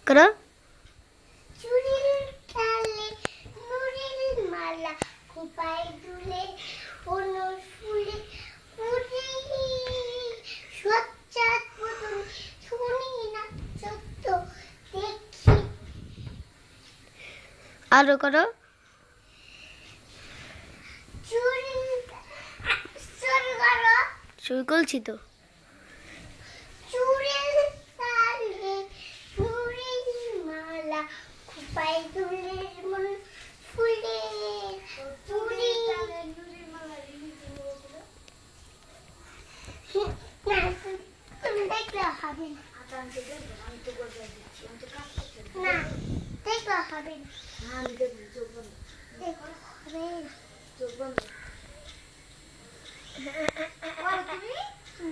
করো। চুরির তালে নুরির মালা খোপায় দুলে কোনো ফুলে ফুলে সচ্চাত বদন শুনি না সত্য দেখি। আরো করো। চুরির শুরু করো। শুরু করছি তো। চুরির তালে নুরির মালা খোপায় দুলে মন ফুলে চুরির তালে নুরির মালা না তুমি দেখলে হবে না। না দেখলে হবে না। দেখলে হবে না।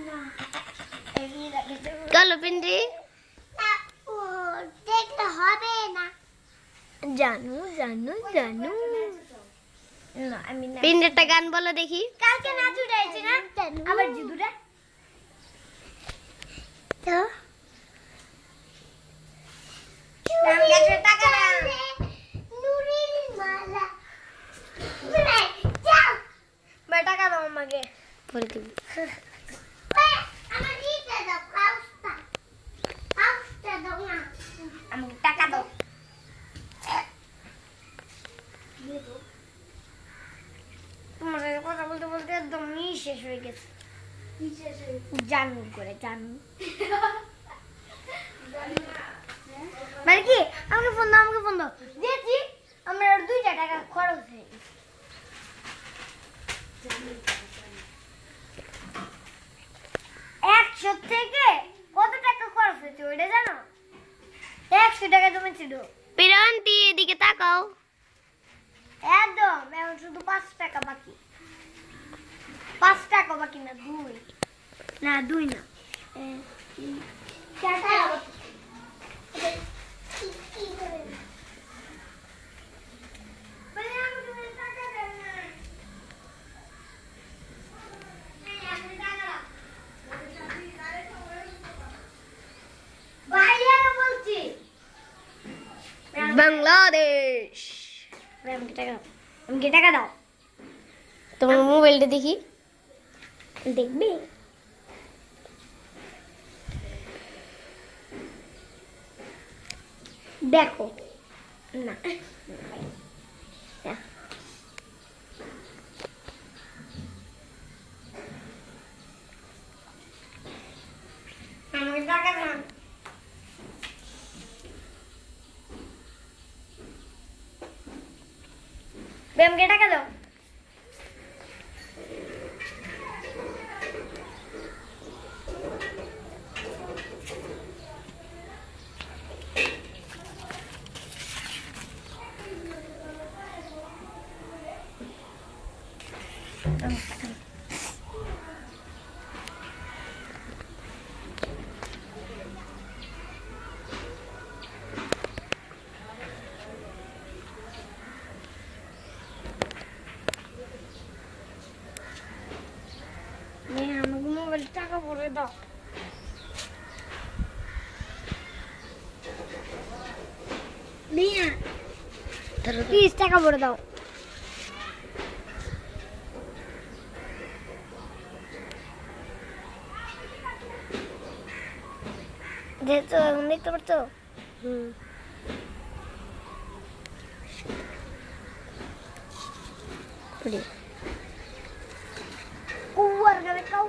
না চলো পিন্ডি। ও দেখলে হবে না। জানু জানু জানু। না আমি না। পিন্ডি একটা গান বলো দেখি। কালকে নাচু যাইছি না আবার জিদুরা তো নুরির মালা যাও টাকা দাও আমাকে পরে দিবি। আমার দিতে দাও কাউস্টা দাও না আমাকে টাকা দাও তোমার সাথে কথা বলতে বলতে একদম শেষ হয়ে গেছে জানু করে জানু মানে কি আমাকে ফোন দাও দিয়েছি আমার 2 টাকা খরচ হয়ে গেছে 100 থেকে কত টাকা খরচ হয়েছে ওইটা জানো 100 টাকা তুমি ছিল পিরান্তি এদিকে তাকাও। একদম এখন শুধু 5 টাকা বাকি 5 টাকা বাকি না 2 না 2 না 4 টাকা বাকি বাংলাদেশ। আমাকে টাকা দাও তোমার মোবাইলটা দেখি। দেখবি দেখো না আমাকে টাকা দাও আমাকে টাকা দাও আমাকে মোবাইল টাকা পরে দাও মিয়া 30 টাকা পরে দাও দেখছো এখন দেখতে পাচ্ছো কুয়ার গানে কাউ